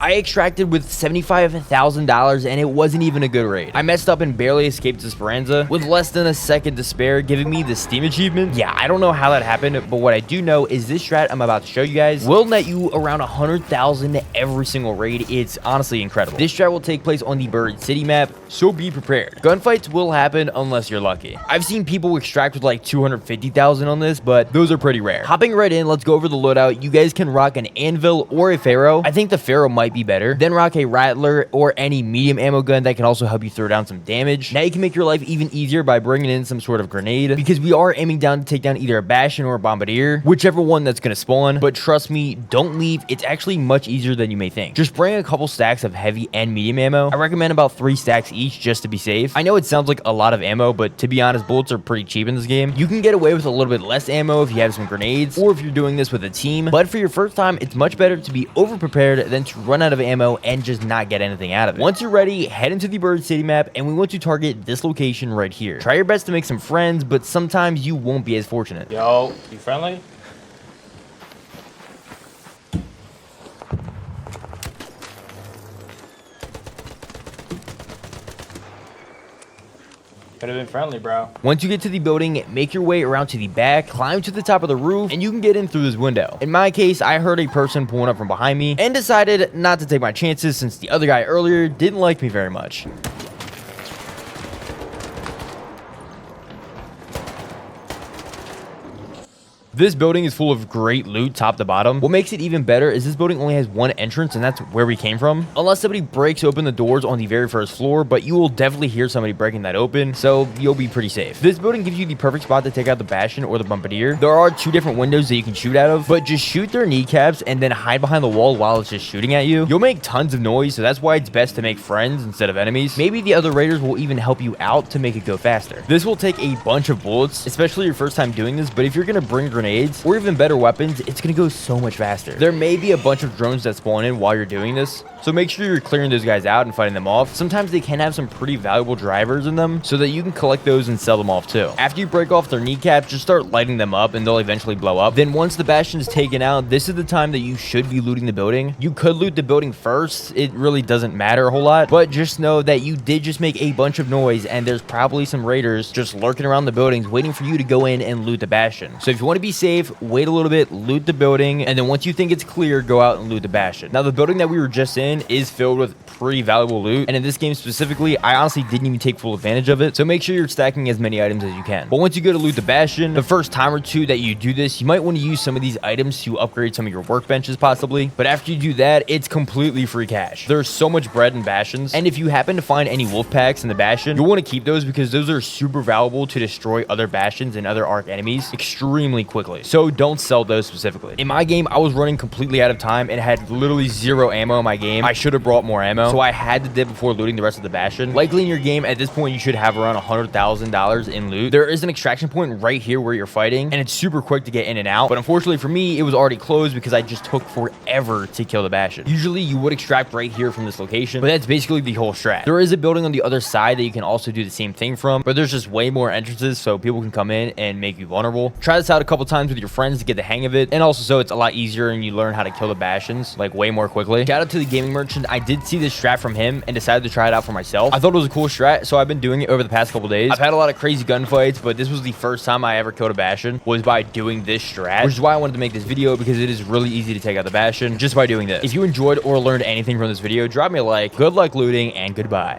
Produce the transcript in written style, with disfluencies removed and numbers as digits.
I extracted with $75,000 and it wasn't even a good raid. I messed up and barely escaped Esperanza with less than a second to spare, giving me the Steam achievement. Yeah, I don't know how that happened, but what I do know is this strat I'm about to show you guys will net you around 100,000 every single raid. It's honestly incredible. This strat will take place on the Bird City map, so be prepared. Gunfights will happen unless you're lucky. I've seen people extract with like 250,000 on this, but those are pretty rare. Hopping right in, let's go over the loadout. You guys can rock an anvil or a pharaoh. I think the pharaoh might be better. Then rock a rattler or any medium ammo gun that can also help you throw down some damage. Now you can make your life even easier by bringing in some sort of grenade, because we are aiming down to take down either a bastion or a bombardier, whichever one that's going to spawn. But trust me, don't leave. It's actually much easier than you may think. Just bring a couple stacks of heavy and medium ammo. I recommend about 3 stacks each just to be safe. I know it sounds like a lot of ammo, but to be honest, bullets are pretty cheap in this game. You can get away with a little bit less ammo if you have some grenades or if you're doing this with a team, but for your first time, it's much better to be over prepared than to run out of ammo and just not get anything out of it. Once you're ready, head into the Bird City map, and we want to target this location right here. Try your best to make some friends, but sometimes you won't be as fortunate. Yo, you friendly? Could have been friendly, bro. Once you get to the building, make your way around to the back, climb to the top of the roof, and you can get in through this window. In my case, I heard a person pulling up from behind me and decided not to take my chances since the other guy earlier didn't like me very much. This building is full of great loot top to bottom. What makes it even better is this building only has one entrance, and that's where we came from. Unless somebody breaks open the doors on the very first floor, but you will definitely hear somebody breaking that open, so you'll be pretty safe. This building gives you the perfect spot to take out the bastion or the bombardier. There are 2 different windows that you can shoot out of, but just shoot their kneecaps and then hide behind the wall while it's just shooting at you. You'll make tons of noise, so that's why it's best to make friends instead of enemies. Maybe the other raiders will even help you out to make it go faster. This will take a bunch of bullets, especially your first time doing this, but if you're gonna bring grenades or even better weapons, it's gonna go so much faster. There may be a bunch of drones that spawn in while you're doing this, so make sure you're clearing those guys out and fighting them off. Sometimes they can have some pretty valuable drivers in them, so that you can collect those and sell them off too. After you break off their kneecaps, just start lighting them up and they'll eventually blow up. Then once the bastion is taken out, this is the time that you should be looting the building. You could loot the building first. It really doesn't matter a whole lot, but just know that you did just make a bunch of noise and there's probably some raiders just lurking around the buildings waiting for you to go in and loot the bastion. So if you want to be safe, wait a little bit, loot the building, and then once you think it's clear, go out and loot the bastion. Now the building that we were just in is filled with pretty valuable loot, and in this game specifically, I honestly didn't even take full advantage of it, so make sure you're stacking as many items as you can. But once you go to loot the bastion, the first time or two that you do this, you might want to use some of these items to upgrade some of your workbenches possibly, but after you do that, it's completely free cash. There's so much bread in bastions, and if you happen to find any wolf packs in the bastion, you'll want to keep those because those are super valuable to destroy other bastions and other arc enemies extremely quickly, so don't sell those specifically. In my game, I was running completely out of time and had literally 0 ammo in my game. I should have brought more ammo, so I had to dip before looting the rest of the bastion. Likely in your game, at this point, you should have around $100,000 in loot. There is an extraction point right here where you're fighting, and it's super quick to get in and out, but unfortunately for me, it was already closed because I just took forever to kill the bastion. Usually, you would extract right here from this location, but that's basically the whole strat. There is a building on the other side that you can also do the same thing from, but there's just way more entrances, so people can come in and make you vulnerable. Try this out a couple times with your friends to get the hang of it, and also so it's a lot easier and you learn how to kill the bastions like way more quickly. Shout out to the gaming merchant. I did see this strat from him and decided to try it out for myself. I thought it was a cool strat, so I've been doing it over the past couple days. I've had a lot of crazy gunfights, but this was the first time I ever killed a bastion was by doing this strat, which is why I wanted to make this video, because it is really easy to take out the bastion just by doing this. If you enjoyed or learned anything from this video, drop me a like. Good luck looting, and goodbye.